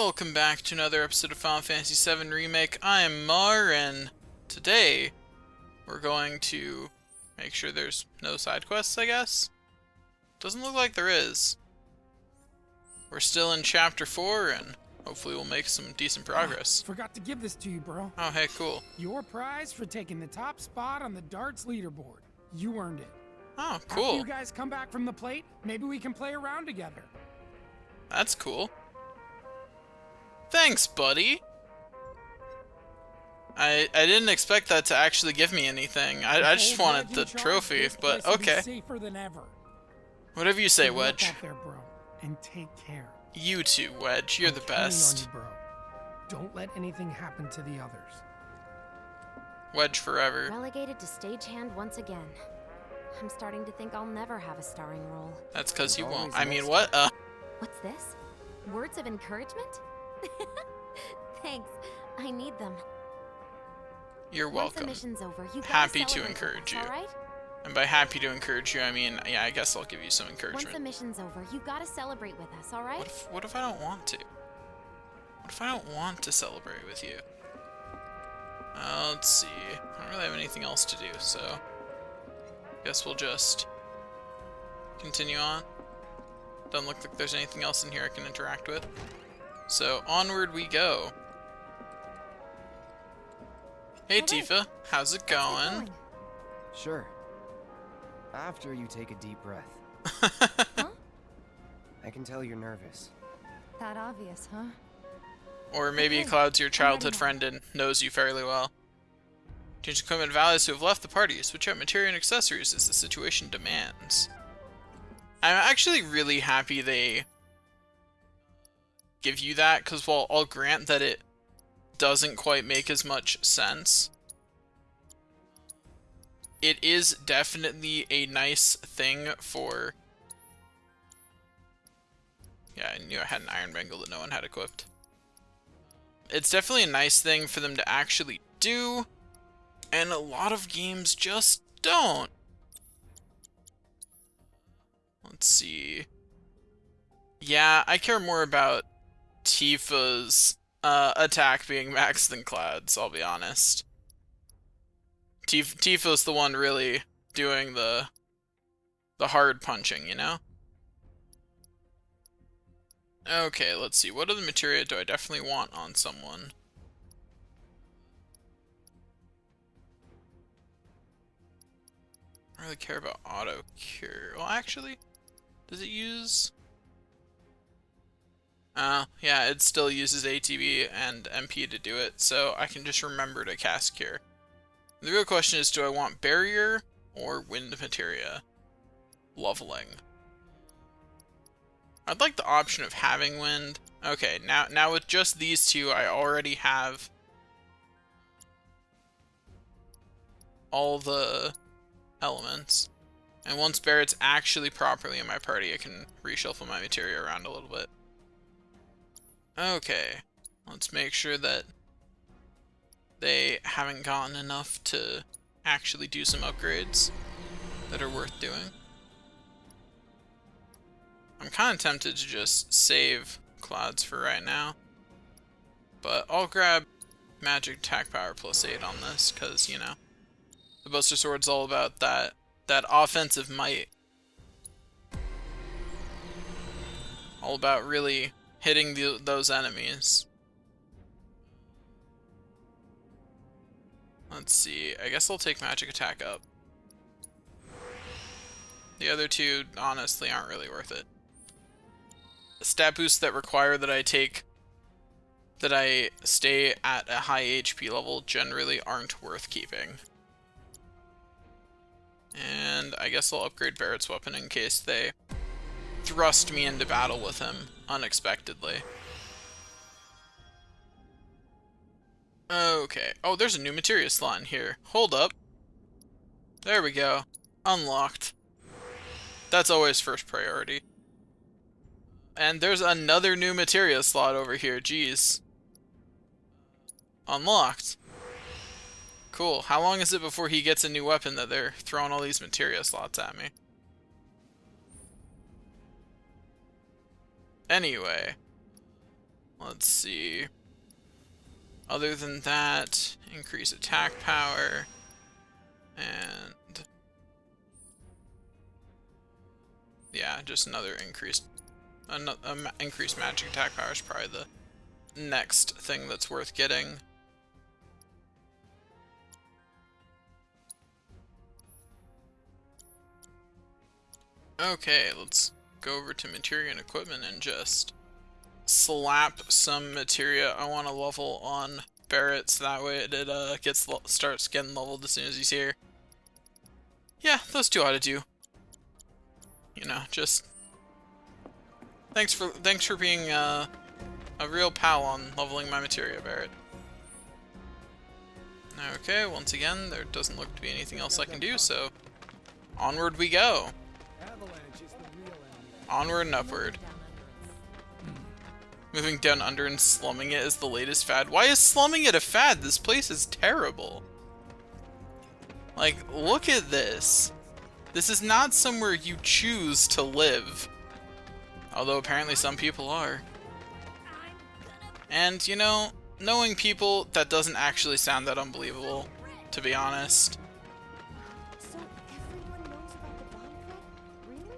Welcome back to another episode of Final Fantasy VII Remake. I am Mar, and today we're going to make sure there's no side quests, I guess? Doesn't look like there is. We're still in Chapter 4, and hopefully we'll make some decent progress. Forgot to give this to you, bro. Oh, hey, cool. Your prize for taking the top spot on the darts leaderboard. You earned it. Oh, cool. After you guys come back from the plate, maybe we can play around together. That's cool. Thanks, buddy. I didn't expect that to actually give me anything. I just wanted the trophy, but okay. Safer than ever. Whatever you say, Good luck Wedge. out there, bro, and take care. You too, Wedge. You're the best. On you, bro. Don't let anything happen to the others. Wedge forever. Relegated to stagehand once again. I'm starting to think I'll never have a starring role. That's because you There's won't. always I mean, next what? What's this? Words of encouragement? Thanks. I need them. You're Once the welcome. mission's over, you gotta Happy to celebrate with encourage us, you. all right? And by happy to encourage you, I mean, yeah, I guess I'll give you some Once encouragement. the mission's over, you gotta celebrate with us, all right? What if I don't want to? What if I don't want to celebrate with you? Let's see. I don't really have anything else to do, so guess we'll just continue on. Doesn't look like there's anything else in here I can interact with. So onward we go. Hey Alright. Tifa, how's it going? Sure. After you take a deep breath. Huh? I can tell you're nervous. That obvious, huh? Or maybe Okay, Cloud's your I'm childhood ready now. friend and knows you fairly well. Change equipment values who have left the party. Switch out material and accessories as the situation demands. I'm actually really happy they give you that, because while I'll grant that it doesn't quite make as much sense, it is definitely a nice thing for... Yeah, I knew I had an Iron Bangle that no one had equipped. It's definitely a nice thing for them to actually do, and a lot of games just don't. Let's see. Yeah, I care more about Tifa's attack being max than Cloud's, I'll be honest. Tifa's the one really doing the hard punching, you know? Okay, let's see. What other materia do I definitely want on someone? I don't really care about auto cure. Well, actually, does it use... yeah, it still uses ATB and MP to do it, so I can just remember to cast cure. The real question is, do I want barrier or wind materia? Leveling. I'd like the option of having wind. Okay, now with just these two, I already have all the elements. And once Barrett's actually properly in my party, I can reshuffle my materia around a little bit. Okay, let's make sure that they haven't gotten enough to actually do some upgrades that are worth doing. I'm kind of tempted to just save Clouds for right now, but I'll grab Magic Attack Power +8 on this, because, you know, the Buster Sword's all about that offensive might. All about really hitting those enemies. Let's see, I guess I'll take Magic Attack up. The other two, honestly, aren't really worth it. Stat boosts that require that I stay at a high HP level generally aren't worth keeping. And I guess I'll upgrade Barrett's weapon in case they thrust me into battle with him unexpectedly. Okay. Oh, there's a new materia slot in here. Hold up. There we go. Unlocked. That's always first priority. And there's another new materia slot over here. Jeez. Unlocked. Cool. How long is it before he gets a new weapon that they're throwing all these materia slots at me? Anyway. Let's see. Other than that, increase attack power, and yeah, just another increased magic attack power is probably the next thing that's worth getting. Okay, let's go over to materia and equipment and just slap some materia. I want to level on Barrett so that way it starts getting leveled as soon as he's here. Yeah, those two ought to do. You know, just thanks for being a real pal on leveling my materia, Barrett. Okay, once again, there doesn't look to be anything else I can do, so onward we go. Onward and upward. Moving down under and slumming it is the latest fad. Why is slumming it a fad? This place is terrible. Like, look at this. This is not somewhere you choose to live. Although apparently some people are. And, you know, knowing people, that doesn't actually sound that unbelievable, to be honest. So everyone knows about the bomb threat? Really?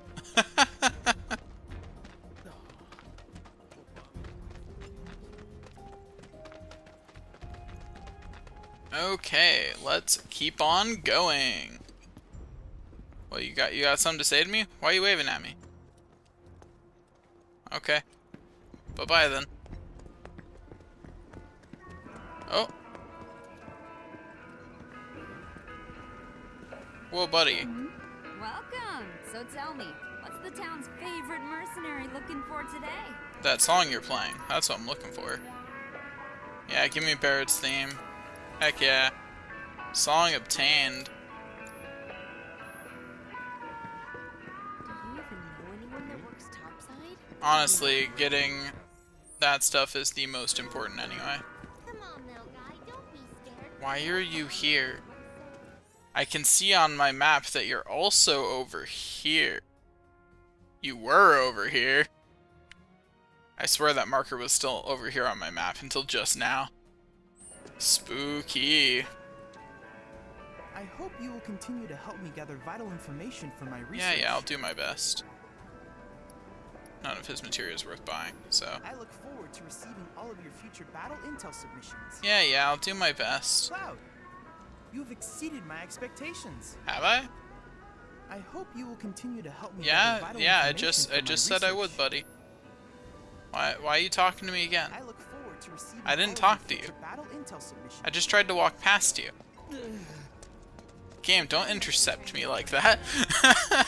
Okay, let's keep on going. Well, you got something to say to me? Why are you waving at me? Okay. Bye-bye then. Oh. Whoa, buddy. Welcome! So tell me, what's the town's favorite mercenary looking for today? That song you're playing. That's what I'm looking for. Yeah, give me Barrett's theme. Heck yeah. Song obtained. Do you even know anyone that works topside? Honestly, getting that stuff is the most important anyway. Come on now, guy, don't be scared. Why are you here? I can see on my map that you're also over here. You were over here. I swear that marker was still over here on my map until just now. Spooky. I hope you will continue to help me gather vital information for my research. Yeah, I'll do my best. None of his material is worth buying, so. I look forward to receiving all of your future battle intel submissions. Yeah, I'll do my best. Cloud, you have exceeded my expectations. Have I? I hope you will continue to help me. Yeah, gather vital I information just for my said I would, research. buddy. Why are you talking to me again? I look forward to receiving I didn't all of talk your to you. future battle intel submissions. I just tried to walk past you. Game, don't intercept me like that. I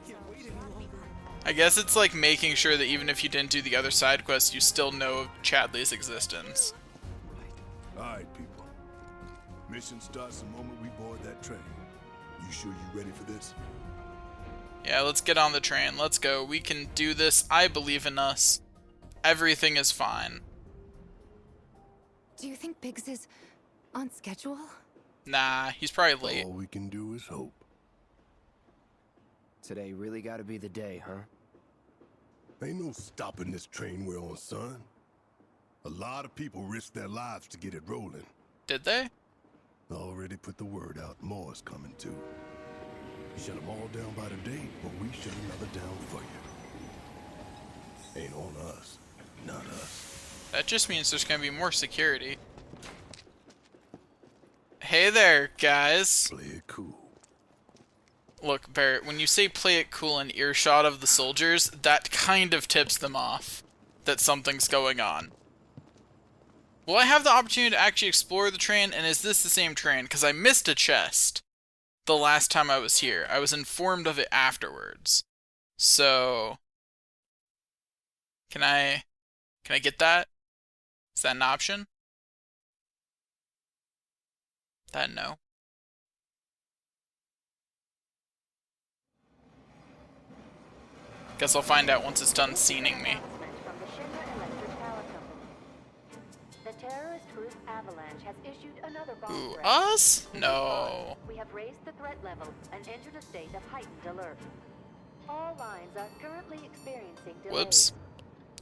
can't wait any longer. I guess it's like making sure that even if you didn't do the other side quests, you still know of Chadley's existence. Alright, people. Mission starts the moment we board that train. You sure you ready for this? Yeah, let's get on the train. Let's go. We can do this. I believe in us. Everything is fine. Do you think Biggs is on schedule? Nah, he's probably late. All we can do is hope. Today really gotta be the day, huh? Ain't no stopping this train we're on, son. A lot of people risked their lives to get it rolling. Did they? Already put the word out, more's coming too. Shut them all down by today, but we shut another down for you. Ain't on us, not us. That just means there's gonna be more security. Hey there, guys. Play it cool. Look, Barrett, when you say play it cool in earshot of the soldiers, that kind of tips them off that something's going on. Will I have the opportunity to actually explore the train, and is this the same train? Because I missed a chest the last time I was here. I was informed of it afterwards. So, can I get that? Is that an option? That no. Guess I'll find out once it's done scening me. The terrorist group Avalanche has issued another bomb Ooh, threat. us? In No. response, we have raised the threat level and entered a state of heightened alert. All lines are currently experiencing delays. Whoops.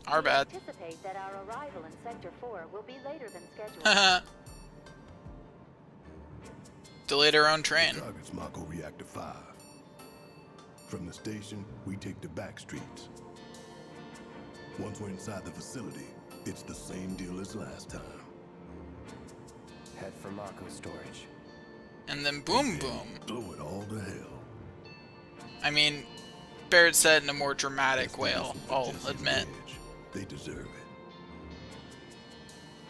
Our We bad. anticipate that our arrival in Sector 4 will be later than scheduled. Delayed our own train. Target's Mako Reactor 5. From the station, we take the back streets. Once we're inside the facility, it's the same deal as last time. Head for Mako storage. And then boom boom. Blow it all to hell. I mean, Barrett said in a more dramatic That's way, the I'll mission for Jesse and admit. Edge. They deserve it.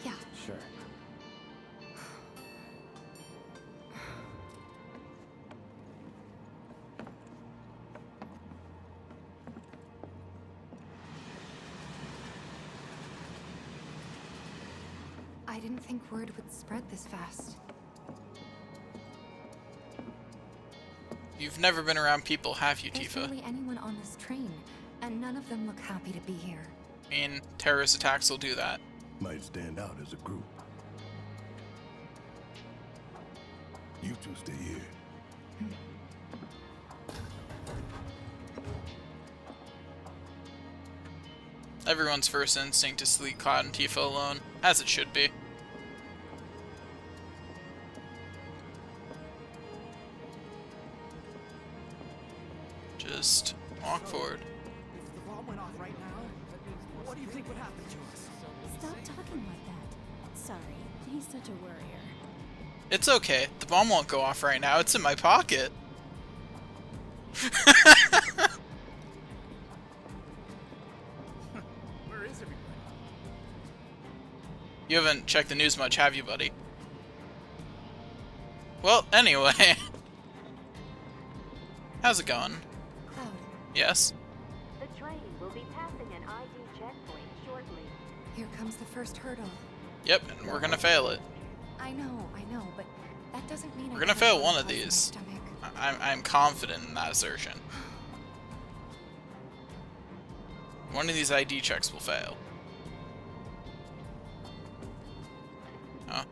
Yeah. Sure. I didn't think word would spread this fast. You've never been around people, have you, There's Tifa? barely anyone on this train, and none of them look happy to be here. I mean, terrorist attacks will do that. Might stand out as a group. You two stay here. Everyone's first instinct is to leave Cloud and Tifa alone, as it should be. Just walk forward. If the bomb went off right now, what do you think would happen to us? Stop talking like that. Sorry, he's such a worrier. It's okay. The bomb won't go off right now. It's in my pocket. Where is everybody? You haven't checked the news much, have you, buddy? Well, anyway. How's it going? Cloud, Yes? The train will be passing an ID checkpoint shortly. here comes the first hurdle. Yep, and we're gonna fail it. I know, but that doesn't mean We're gonna fail one of these. Stomach. I'm confident in that assertion. One of these ID checks will fail. Oh.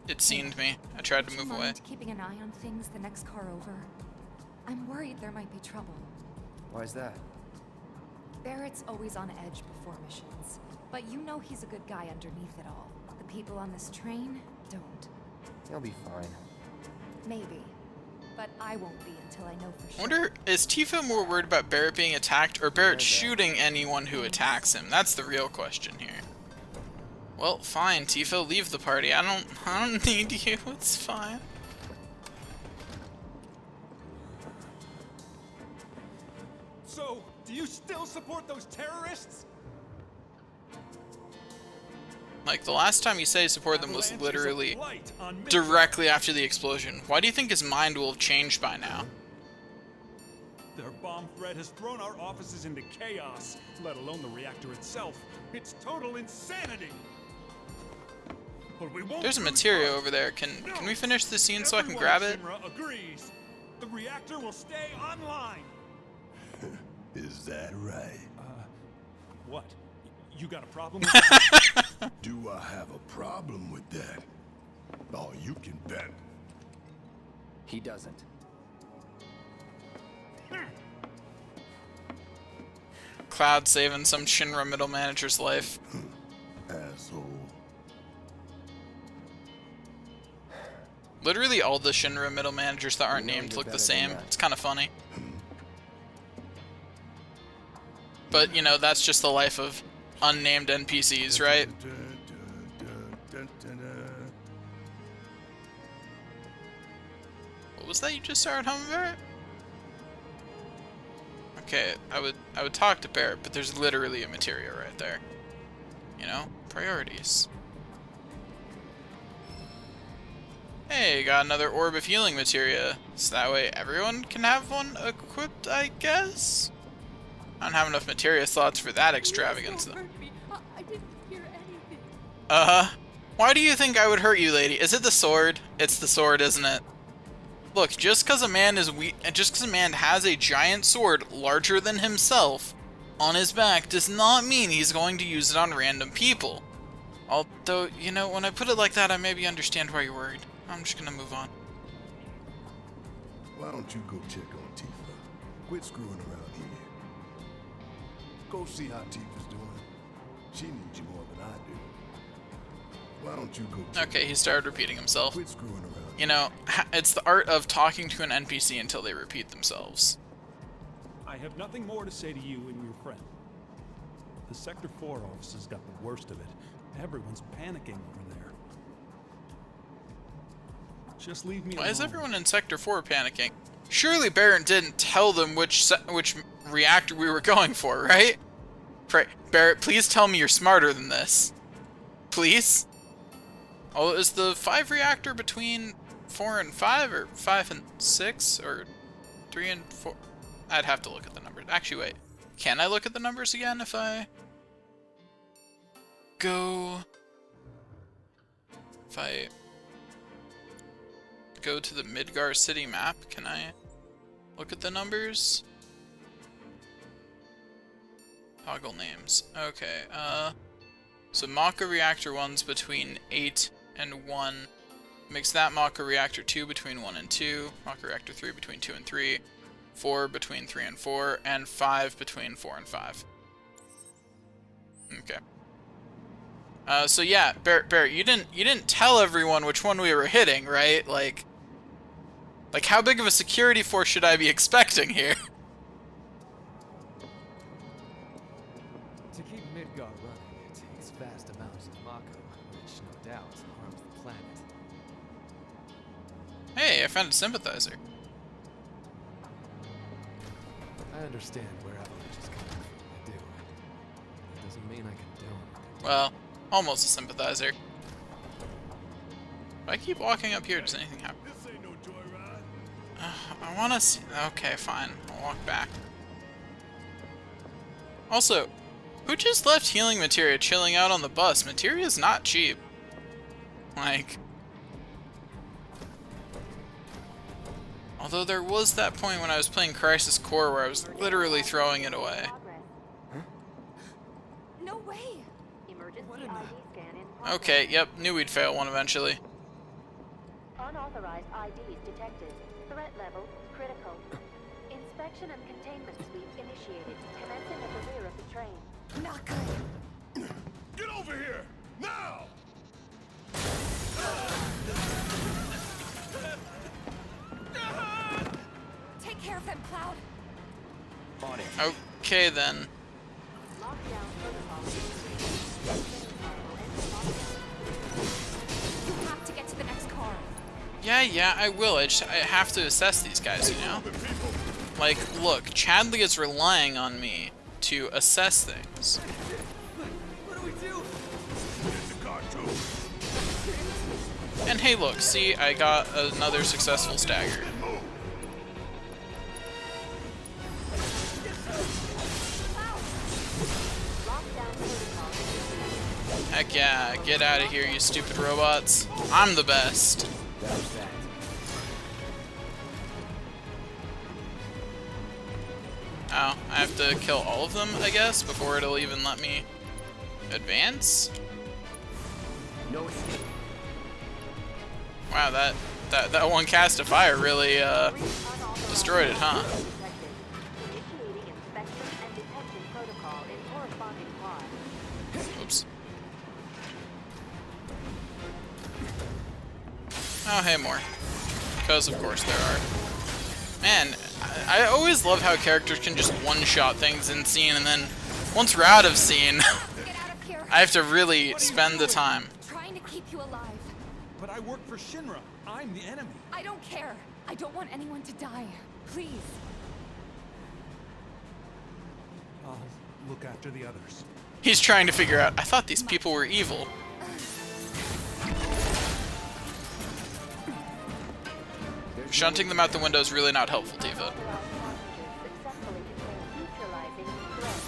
It seened me. I tried to Would you move away. mind keeping an eye on things the next car over? I'm worried there might be trouble. Why's that? Barrett's always on edge before missions, but you know he's a good guy underneath it all. The people on this train don't. He'll be fine. Maybe. But I won't be until I know for I sure. wonder, is Tifa more worried about Barrett being attacked or Barrett Where's that? shooting anyone who attacks him? That's the real question here. Well, fine, Tifa, leave the party. I don't need you. It's fine. So, do you still support those terrorists? Like, the last time you said you supported them was Avalanche is a literally blight on Midway. directly after the explosion. Why do you think his mind will have changed by now? Their bomb threat has thrown our offices into chaos, let alone the reactor itself. It's total insanity. But we won't There's a lose materia heart. over there. Can we finish the scene so I can Everyone grab at it? Shinra agrees. The reactor will stay online. Is that right? What? You got a problem with that? Do I have a problem with that? Oh, you can bet. He doesn't. Cloud saving some Shinra middle manager's life. Asshole. Literally all the Shinra middle managers that aren't You know named you're look the better same. than that. It's kind of funny. But, you know, that's just the life of unnamed NPCs, right? What was that you just started humming, Barrett? Okay, I would talk to Barrett, but there's literally a materia right there. You know? Priorities. Hey, got another orb of healing materia. So that way everyone can have one equipped, I guess? I don't have enough materia slots for that extravagance, though. I didn't hear anything. Why do you think I would hurt you, lady? Is it the sword? It's the sword, isn't it? Look, just because a man is weak, just because a man has a giant sword larger than himself on his back does not mean he's going to use it on random people. Although, you know, when I put it like that, I maybe understand why you're worried. I'm just gonna move on. Why don't you go check on Tifa? Quit screwing around here. Go see how Tifa's doing. She needs you more than I do. Why don't you go check Okay, he started repeating himself. quit screwing around? You know, it's the art of talking to an NPC until they repeat themselves. I have nothing more to say to you and your friend. The Sector 4 officers got the worst of it. Everyone's panicking over there. Just leave me alone. Why is everyone in Sector 4 panicking? Surely Barrett didn't tell them which reactor we were going for, right? Barrett, please tell me you're smarter than this. Please? Oh, is the 5 reactor between 4 and 5, or 5 and 6, or 3 and 4? I'd have to look at the numbers. Actually, wait. Can I look at the numbers again if I go... If I go to the Midgar city map, can I look at the numbers? Toggle names. Okay, so Maka Reactor 1's between 8 and 1. Makes that Maka Reactor 2 between 1 and 2. Maka Reactor 3 between 2 and 3. 4 between 3 and 4. And 5 between 4 and 5. Okay. So yeah, Barrett, you didn't tell everyone which one we were hitting, right? Like how big of a security force should I be expecting here? To keep Midgar running, it takes vast amounts of Mako, which no doubt harms the planet. Hey, I found a sympathizer. I understand where Avalanche is coming from, I do. That doesn't mean I condone what they're doing. Well, almost a sympathizer. If I keep walking up here, does anything happen? This ain't no joyride. I want to see... Okay, fine. I'll walk back. Also, who just left healing materia chilling out on the bus? Materia's not cheap. Like... Although there was that point when I was playing Crisis Core where I was literally throwing it away. No way! Emergency ID scan in progress. Okay, yep, knew we'd fail one eventually. Unauthorized IDs detected. Threat level critical. Inspection and containment sweep initiated. Commencing at the rear of the train. Not good. Get over here! Now! Take care of them, Cloud. On it. Okay then. Lockdown protocol. You have to get to the next car. Yeah, I will. I have to assess these guys, you know? Like, look, Chadley is relying on me to assess things. What do we do? Get the car too. And hey, look, see, I got another successful stagger. Heck yeah, get out of here, you stupid robots. I'm the best. That was that. Oh, I have to kill all of them, I guess, before it'll even let me advance? No escape. Wow, that one cast of fire really, destroyed it, huh? Initiating inspection and detection protocol in corresponding pod. Oops. Oh, hey, more. Because, of course, there are. Man, I always love how characters can just one-shot things in scene, and then once we're out of scene, Get out of here. I have to really spend the time. Trying to keep you alive. But I work for Shinra. I'm the enemy. I don't care. I don't want anyone to die. Please. I'll look after the others. He's trying to figure out, I thought these people were evil. Shunting them out the window is really not helpful, Tifa. Successfully contained neutralizing threat.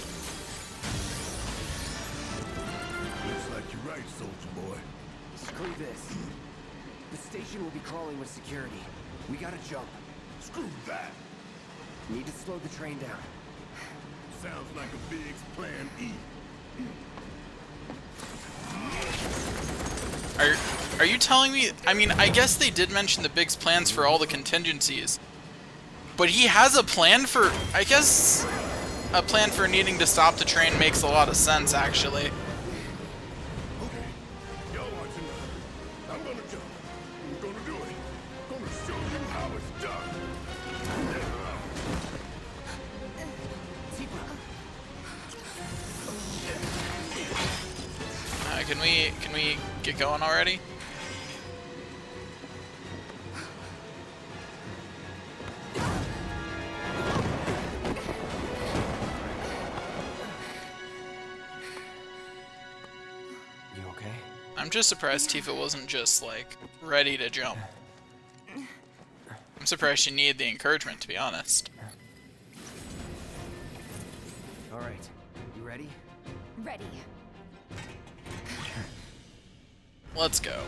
Looks like you're right, soldier boy. Screw this. The station will be crawling with security. We gotta jump. Screw that. Need to slow the train down. Sounds like a Biggs plan E. Are you telling me? I mean, I guess they did mention the Big's plans for all the contingencies, but he has a plan for. I guess a plan for needing to stop the train makes a lot of sense, actually. can we get going already? You okay? I'm just surprised Tifa wasn't just like ready to jump. I'm surprised she needed the encouragement, to be honest. All right, you ready? Ready. Let's go.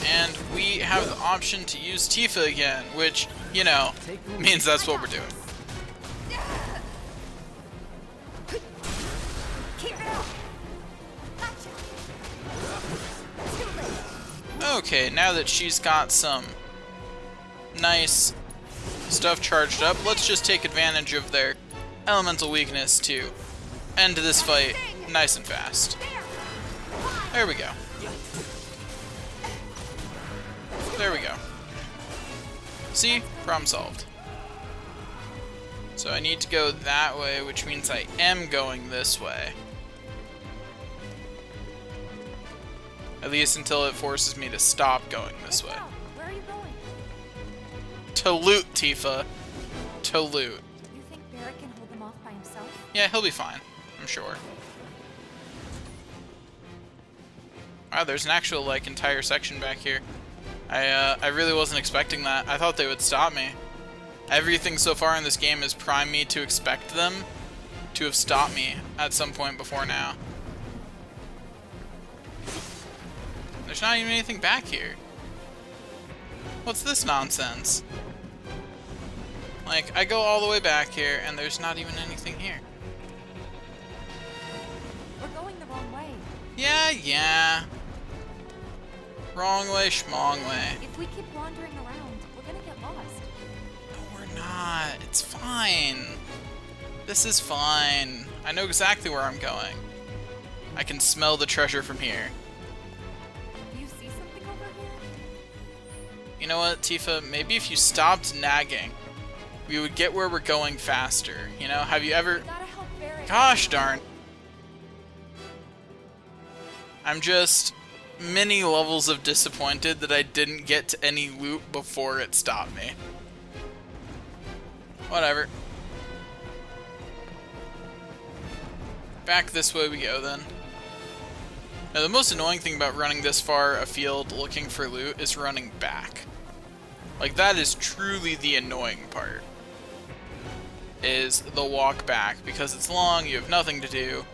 And we have the option to use Tifa again, which, you know, means that's what we're doing. Keep it up. Okay, now that she's got some nice stuff charged up, let's just take advantage of their elemental weakness to end this fight nice and fast. There we go. There we go. See? Problem solved. So I need to go that way, which means I am going this way. At least until it forces me to stop going this way. Where are you going? To loot, Tifa. To loot. You think Barrett can hold them off by himself? Yeah, he'll be fine. I'm sure. Wow, there's an actual, like, entire section back here. I really wasn't expecting that. I thought they would stop me. Everything so far in this game has primed me to expect them to have stopped me at some point before now. There's not even anything back here. What's this nonsense? Like, I go all the way back here, and there's not even anything here. We're going the wrong way. Yeah. Wrong way, schmong way. If we keep wandering around, we're gonna get lost. No, we're not. It's fine. This is fine. I know exactly where I'm going. I can smell the treasure from here. Do you see something over here? You know what, Tifa? Maybe if you stopped nagging, we would get where we're going faster. You know, have you ever... We gotta help Barrett. Gosh darn. I'm just many levels of disappointed that I didn't get to any loot before it stopped me. Whatever. Back this way we go then. Now the most annoying thing about running this far afield looking for loot is running back. Like, that is truly the annoying part. Is the walk back, because it's long, you have nothing to do.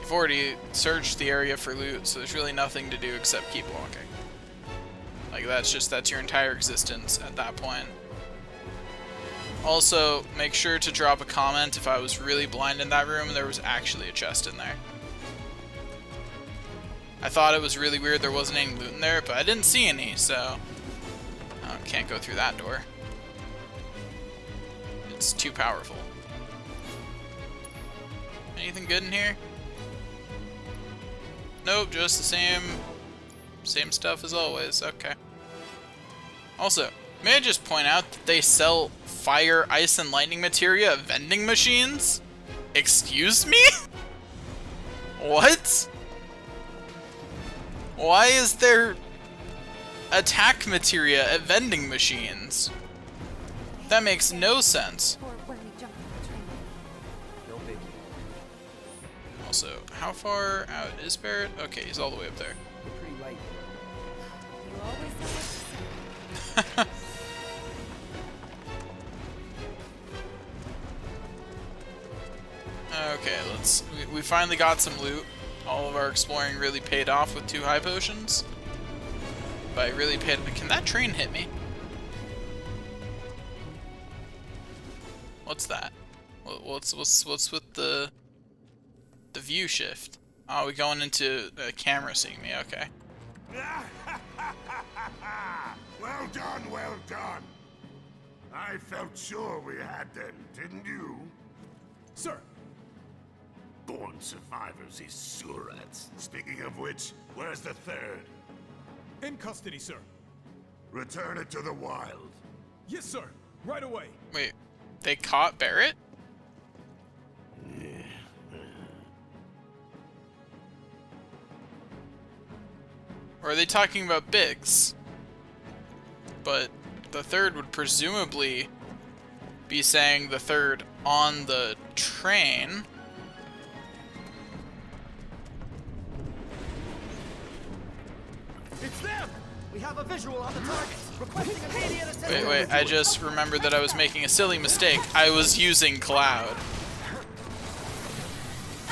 You've already searched the area for loot, so there's really nothing to do except keep walking. Like, that's your entire existence at that point. Also, make sure to drop a comment if I was really blind in that room and there was actually a chest in there. I thought it was really weird there wasn't any loot in there, but I didn't see any, so... can't go through that door. It's too powerful. Anything good in here? Nope, just the same stuff as always. Okay. Also, may I just point out that they sell fire, ice, and lightning materia at vending machines? Excuse me? What? Why is there attack materia at vending machines? That makes no sense. Or where we jumped on the train. No biggie. Also, how far out is Barrett? Okay, he's all the way up there. You're pretty light. You always know what to say. Okay, we finally got some loot. All of our exploring really paid off with 2 high potions. But I really paid... Can that train hit me? What's that? What's with the view shift? Oh, we going into the camera seeing me, okay. Well done, well done. I felt sure we had them, didn't you? Sir, Born survivors, these surats. Speaking of which, where's the third? in custody, sir. Return it to the wild. Yes, sir. Right away. Wait, they caught Barrett? Yeah. Or are they talking about Biggs? But the third would presumably be saying the third on the train. It's them! We have a visual on the target. Requesting immediate assistance. Wait, I just remembered that I was making a silly mistake. I was using Cloud.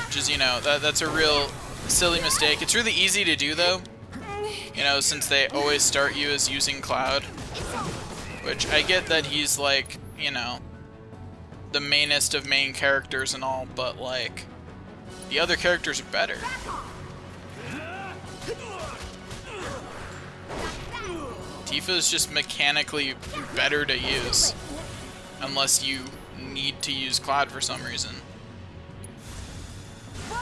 Which is, you know, that's a real silly mistake. It's really easy to do, though. You know, since they always start you as using Cloud. Which, I get that he's, like, you know, the mainest of main characters and all, but, like, the other characters are better. Tifa's just mechanically better to use. Unless you need to use Cloud for some reason.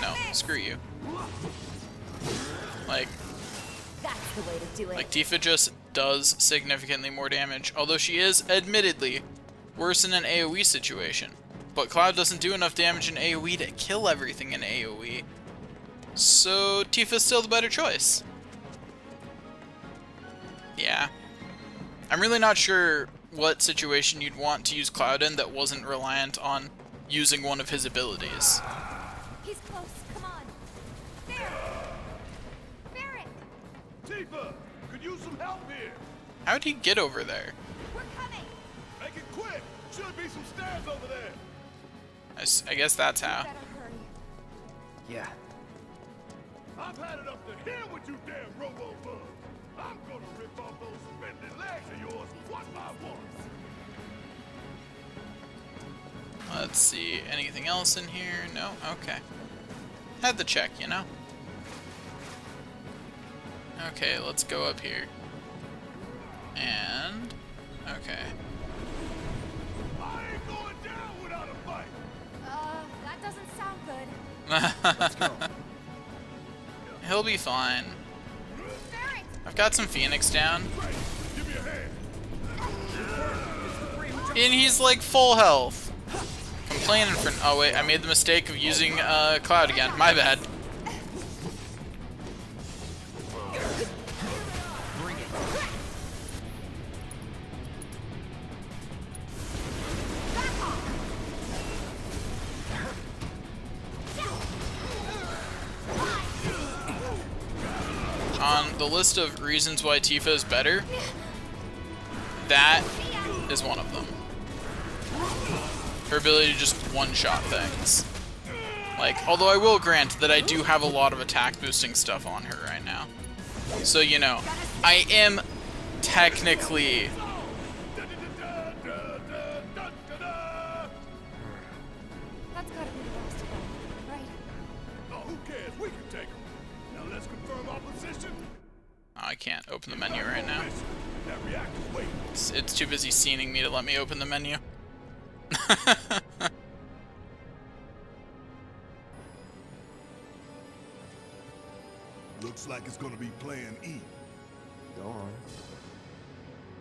No, screw you. Like, That's the way to do it. Like, Tifa just does significantly more damage, although she is, admittedly, worse in an AoE situation. But Cloud doesn't do enough damage in AoE to kill everything in AoE. So, Tifa's still the better choice. Yeah. I'm really not sure what situation you'd want to use Cloud in that wasn't reliant on using one of his abilities. He's close. Come on. There. Barrett. Tifa, could use some help here. How'd he get over there? We're coming. Make it quick. Should be some stairs over there. I guess that's how. Better hurry. Yeah. I've had it up to here with you damn robo-bugs. I'm gonna rip off those spindly legs of yours one by one. Let's see, anything else in here? No? Okay. Had to check, you know? Okay, let's go up here. And... okay. I ain't going down without a fight. That doesn't sound good. He'll be fine. Barrett. I've got some Phoenix down. Give me a hand. And he's like full health. Complaining for... oh wait, I made the mistake of using Cloud again. My bad. On the list of reasons why Tifa is better, that is one of them. Her ability to just one-shot things. Like, although I will grant that I do have a lot of attack boosting stuff on her right now. So, you know, I am technically... That's gotta be the last of them, right? Oh, who cares? We can take them. Now let's confirm our position. Oh, I can't open the menu right now. That reactor's waiting. It's too busy scening me to let me open the menu. Looks like it's gonna be Plan E. Go on.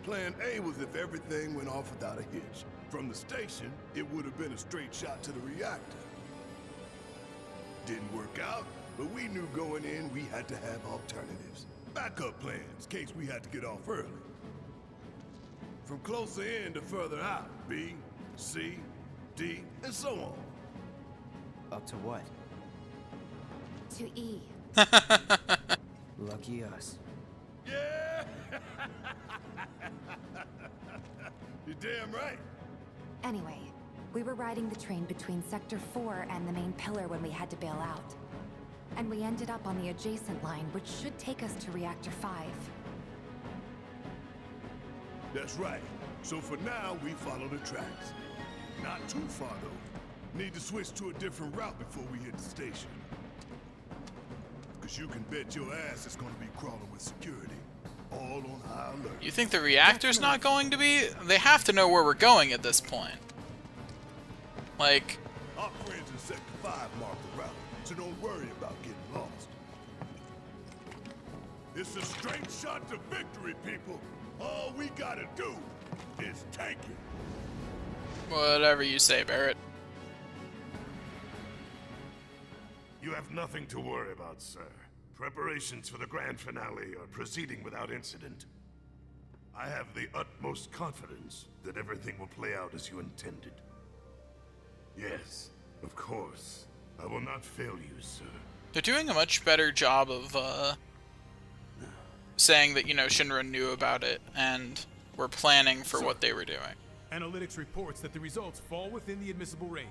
Plan A was if everything went off without a hitch. From the station, it would have been a straight shot to the reactor. Didn't work out, but we knew going in we had to have alternatives. Backup plans, in case we had to get off early. From closer in to further out, B, C, D, and so on. Up to what? To E. Lucky us. Yeah! You're damn right. Anyway, we were riding the train between Sector 4 and the main pillar when we had to bail out. And we ended up on the adjacent line, which should take us to Reactor 5. That's right. So for now, we follow the tracks. Not too far, though. Need to switch to a different route before we hit the station. Because you can bet your ass it's going to be crawling with security. All on high alert. You think the reactor's not going to be? They have to know where we're going at this point. Like... Our friends in Sector 5 mark the route, so don't worry about getting lost. It's a straight shot to victory, people. All we gotta do is take it. whatever you say, Barrett. You have nothing to worry about, sir. Preparations for the grand finale are proceeding without incident. I have the utmost confidence that everything will play out as you intended. Yes, of course. I will not fail you, sir. They're doing a much better job of saying that, you know, Shinra knew about it and were planning for what they were doing. Analytics reports that the results fall within the admissible range.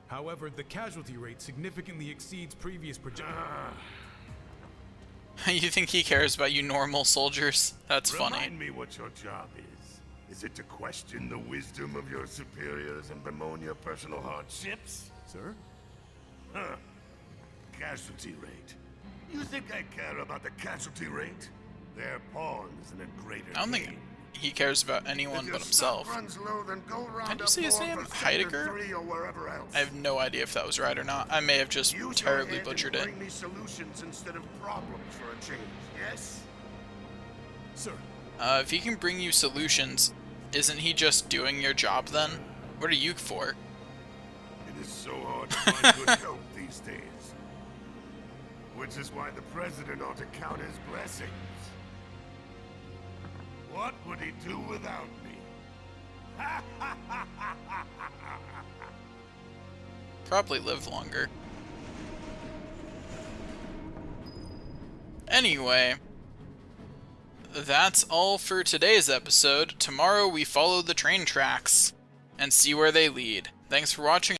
However, the casualty rate significantly exceeds previous projections. You think he cares about you normal soldiers? That's Remind funny. me what your job is. Is it to question the wisdom of your superiors and bemoan your personal hardships? Sir? Huh. Casualty rate. You think I care about the casualty rate? They're pawns in a greater I don't think game. he cares about anyone but himself. Can you see his name? Heidegger? I have no idea if that was right or not. I may have just terribly butchered it. Bring me solutions instead of problems for a change, yes? Sir. If he can bring you solutions, isn't he just doing your job then? What are you for? It is so hard to find good help these days. Which is why the president ought to count his blessings. What would he do without me? Probably live longer. Anyway, that's all for today's episode. Tomorrow we follow the train tracks and see where they lead. Thanks for watching.